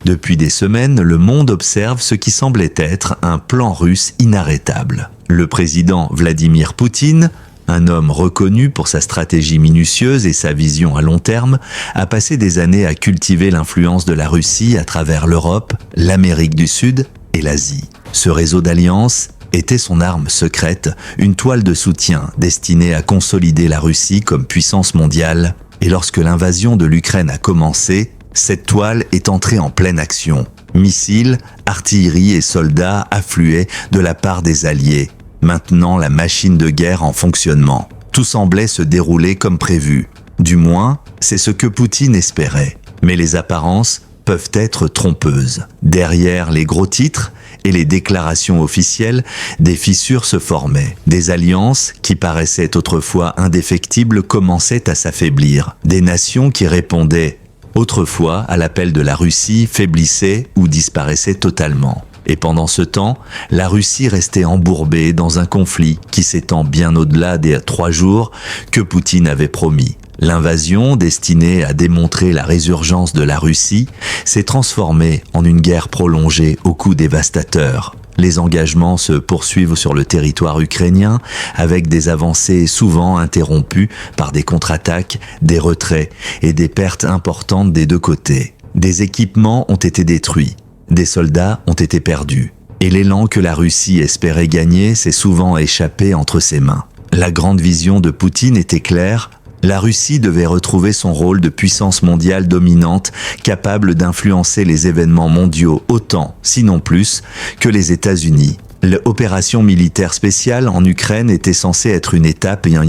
Depuis des semaines, le monde observe ce qui semblait être un plan russe inarrêtable. Le président Vladimir Poutine, un homme reconnu pour sa stratégie minutieuse et sa vision à long terme, a passé des années à cultiver l'influence de la Russie à travers l'Europe, l'Amérique du Sud et l'Asie. Ce réseau d'alliances était son arme secrète, une toile de soutien destinée à consolider la Russie comme puissance mondiale. Et lorsque l'invasion de l'Ukraine a commencé, cette toile est entrée en pleine action. Missiles, artillerie et soldats affluaient de la part des Alliés. Maintenant, la machine de guerre en fonctionnement. Tout semblait se dérouler comme prévu. Du moins, c'est ce que Poutine espérait. Mais les apparences peuvent être trompeuses. Derrière les gros titres et les déclarations officielles, des fissures se formaient. Des alliances, qui paraissaient autrefois indéfectibles, commençaient à s'affaiblir. Des nations qui répondaient autrefois à l'appel de la Russie faiblissaient ou disparaissaient totalement. Et pendant ce temps, la Russie restait embourbée dans un conflit qui s'étend bien au-delà des 3 jours que Poutine avait promis. L'invasion, destinée à démontrer la résurgence de la Russie, s'est transformée en une guerre prolongée au coup dévastateur. Les engagements se poursuivent sur le territoire ukrainien avec des avancées souvent interrompues par des contre-attaques, des retraits et des pertes importantes des deux côtés. Des équipements ont été détruits. Des soldats ont été perdus, et l'élan que la Russie espérait gagner s'est souvent échappé entre ses mains. La grande vision de Poutine était claire, la Russie devait retrouver son rôle de puissance mondiale dominante, capable d'influencer les événements mondiaux autant, sinon plus, que les États-Unis. L'opération militaire spéciale en Ukraine était censée être une étape et un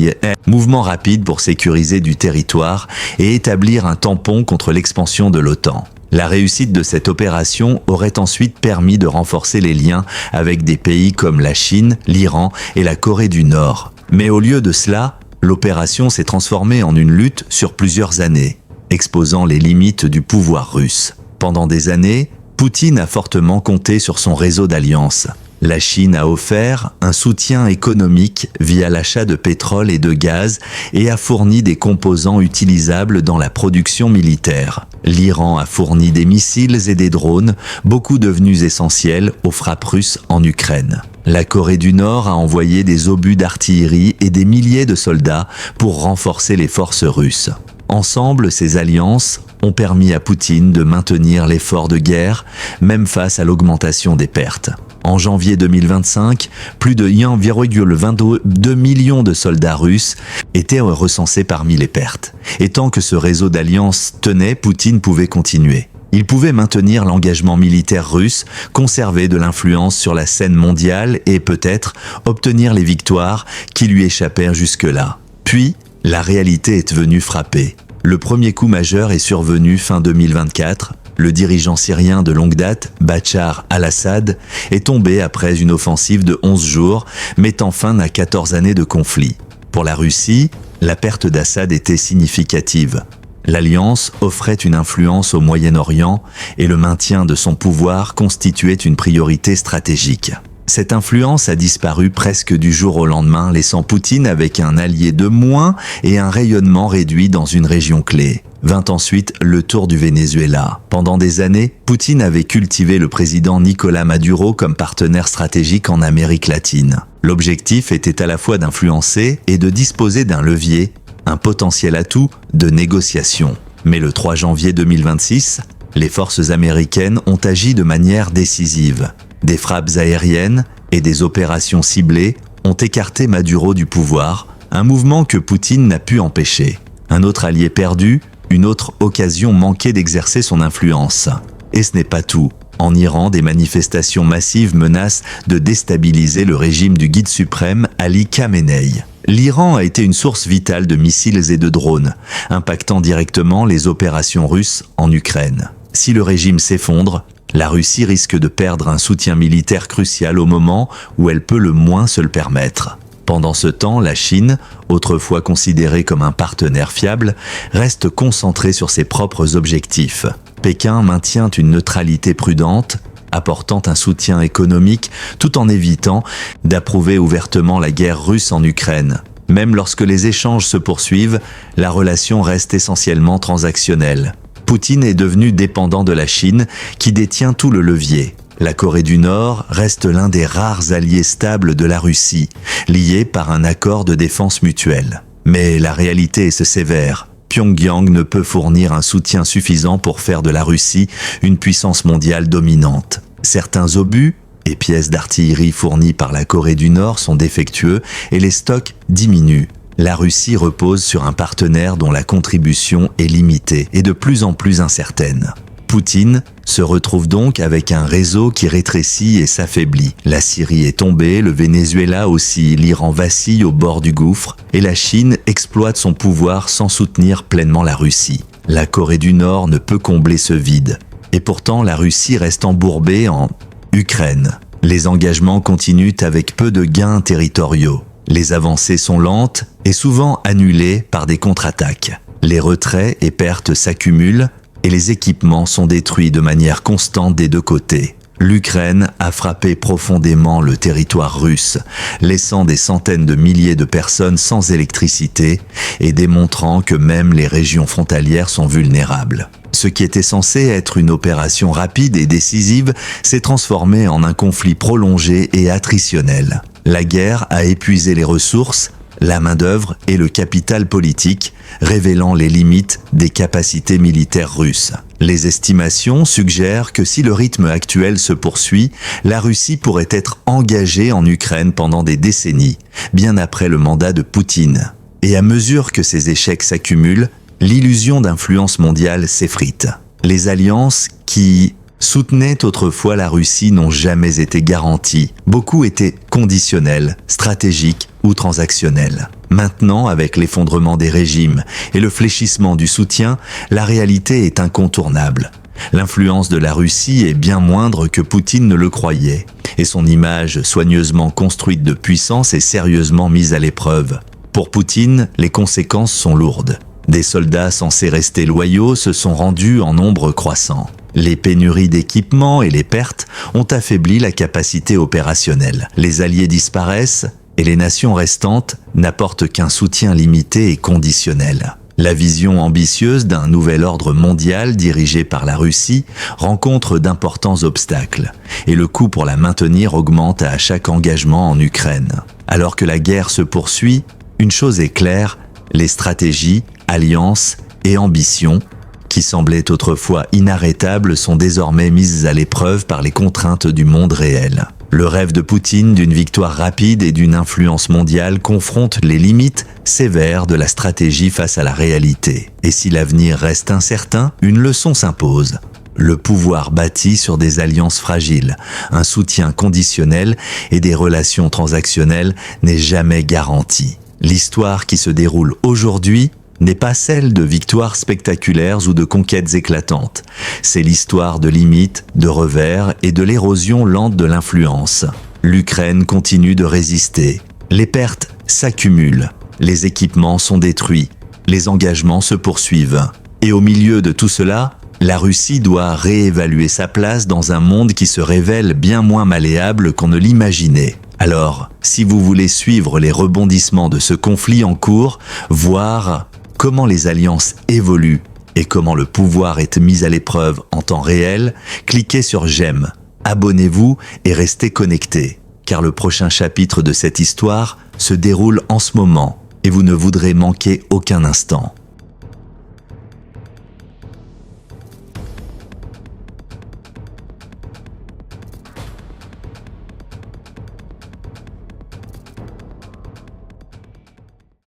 mouvement rapide pour sécuriser du territoire et établir un tampon contre l'expansion de l'OTAN. La réussite de cette opération aurait ensuite permis de renforcer les liens avec des pays comme la Chine, l'Iran et la Corée du Nord. Mais au lieu de cela, l'opération s'est transformée en une lutte sur plusieurs années, exposant les limites du pouvoir russe. Pendant des années, Poutine a fortement compté sur son réseau d'alliances. La Chine a offert un soutien économique via l'achat de pétrole et de gaz et a fourni des composants utilisables dans la production militaire. L'Iran a fourni des missiles et des drones, beaucoup devenus essentiels aux frappes russes en Ukraine. La Corée du Nord a envoyé des obus d'artillerie et des milliers de soldats pour renforcer les forces russes. Ensemble, ces alliances ont permis à Poutine de maintenir l'effort de guerre, même face à l'augmentation des pertes. En janvier 2025, plus de 1,22 millions de soldats russes étaient recensés parmi les pertes. Et tant que ce réseau d'alliances tenait, Poutine pouvait continuer. Il pouvait maintenir l'engagement militaire russe, conserver de l'influence sur la scène mondiale et peut-être obtenir les victoires qui lui échappèrent jusque-là. Puis, la réalité est venue frapper. Le premier coup majeur est survenu fin 2024. Le dirigeant syrien de longue date, Bachar al-Assad, est tombé après une offensive de 11 jours, mettant fin à 14 années de conflit. Pour la Russie, la perte d'Assad était significative. L'Alliance offrait une influence au Moyen-Orient et le maintien de son pouvoir constituait une priorité stratégique. Cette influence a disparu presque du jour au lendemain, laissant Poutine avec un allié de moins et un rayonnement réduit dans une région clé. Vint ensuite le tour du Venezuela. Pendant des années, Poutine avait cultivé le président Nicolás Maduro comme partenaire stratégique en Amérique latine. L'objectif était à la fois d'influencer et de disposer d'un levier, un potentiel atout de négociation. Mais le 3 janvier 2026, les forces américaines ont agi de manière décisive. Des frappes aériennes et des opérations ciblées ont écarté Maduro du pouvoir, un mouvement que Poutine n'a pu empêcher. Un autre allié perdu, une autre occasion manquée d'exercer son influence. Et ce n'est pas tout. En Iran, des manifestations massives menacent de déstabiliser le régime du guide suprême Ali Khamenei. L'Iran a été une source vitale de missiles et de drones, impactant directement les opérations russes en Ukraine. Si le régime s'effondre, la Russie risque de perdre un soutien militaire crucial au moment où elle peut le moins se le permettre. Pendant ce temps, la Chine, autrefois considérée comme un partenaire fiable, reste concentrée sur ses propres objectifs. Pékin maintient une neutralité prudente, apportant un soutien économique tout en évitant d'approuver ouvertement la guerre russe en Ukraine. Même lorsque les échanges se poursuivent, la relation reste essentiellement transactionnelle. Poutine est devenu dépendant de la Chine, qui détient tout le levier. La Corée du Nord reste l'un des rares alliés stables de la Russie, liés par un accord de défense mutuelle. Mais la réalité est sévère. Pyongyang ne peut fournir un soutien suffisant pour faire de la Russie une puissance mondiale dominante. Certains obus et pièces d'artillerie fournis par la Corée du Nord sont défectueux et les stocks diminuent. La Russie repose sur un partenaire dont la contribution est limitée et de plus en plus incertaine. Poutine se retrouve donc avec un réseau qui rétrécit et s'affaiblit. La Syrie est tombée, le Venezuela aussi, l'Iran vacille au bord du gouffre et la Chine exploite son pouvoir sans soutenir pleinement la Russie. La Corée du Nord ne peut combler ce vide. Et pourtant, la Russie reste embourbée en Ukraine. Les engagements continuent avec peu de gains territoriaux. Les avancées sont lentes et souvent annulées par des contre-attaques. Les retraits et pertes s'accumulent et les équipements sont détruits de manière constante des deux côtés. L'Ukraine a frappé profondément le territoire russe, laissant des centaines de milliers de personnes sans électricité et démontrant que même les régions frontalières sont vulnérables. Ce qui était censé être une opération rapide et décisive s'est transformé en un conflit prolongé et attritionnel. La guerre a épuisé les ressources, la main-d'œuvre et le capital politique, révélant les limites des capacités militaires russes. Les estimations suggèrent que si le rythme actuel se poursuit, la Russie pourrait être engagée en Ukraine pendant des décennies, bien après le mandat de Poutine. Et à mesure que ces échecs s'accumulent, l'illusion d'influence mondiale s'effrite. Les alliances qui soutenaient autrefois la Russie n'ont jamais été garanties. Beaucoup étaient conditionnelles, stratégiques ou transactionnelles. Maintenant, avec l'effondrement des régimes et le fléchissement du soutien, la réalité est incontournable. L'influence de la Russie est bien moindre que Poutine ne le croyait, et son image soigneusement construite de puissance est sérieusement mise à l'épreuve. Pour Poutine, les conséquences sont lourdes. Des soldats censés rester loyaux se sont rendus en nombre croissant. Les pénuries d'équipements et les pertes ont affaibli la capacité opérationnelle. Les alliés disparaissent et les nations restantes n'apportent qu'un soutien limité et conditionnel. La vision ambitieuse d'un nouvel ordre mondial dirigé par la Russie rencontre d'importants obstacles et le coût pour la maintenir augmente à chaque engagement en Ukraine. Alors que la guerre se poursuit, une chose est claire, les stratégies, alliances et ambitions qui semblaient autrefois inarrêtables sont désormais mises à l'épreuve par les contraintes du monde réel. Le rêve de Poutine d'une victoire rapide et d'une influence mondiale confronte les limites sévères de la stratégie face à la réalité. Et si l'avenir reste incertain, une leçon s'impose. Le pouvoir bâti sur des alliances fragiles, un soutien conditionnel et des relations transactionnelles n'est jamais garanti. L'histoire qui se déroule aujourd'hui n'est pas celle de victoires spectaculaires ou de conquêtes éclatantes. C'est l'histoire de limites, de revers et de l'érosion lente de l'influence. L'Ukraine continue de résister. Les pertes s'accumulent. Les équipements sont détruits. Les engagements se poursuivent. Et au milieu de tout cela, la Russie doit réévaluer sa place dans un monde qui se révèle bien moins malléable qu'on ne l'imaginait. Alors, si vous voulez suivre les rebondissements de ce conflit en cours, voir comment les alliances évoluent et comment le pouvoir est mis à l'épreuve en temps réel, cliquez sur j'aime, abonnez-vous et restez connectés, car le prochain chapitre de cette histoire se déroule en ce moment et vous ne voudrez manquer aucun instant.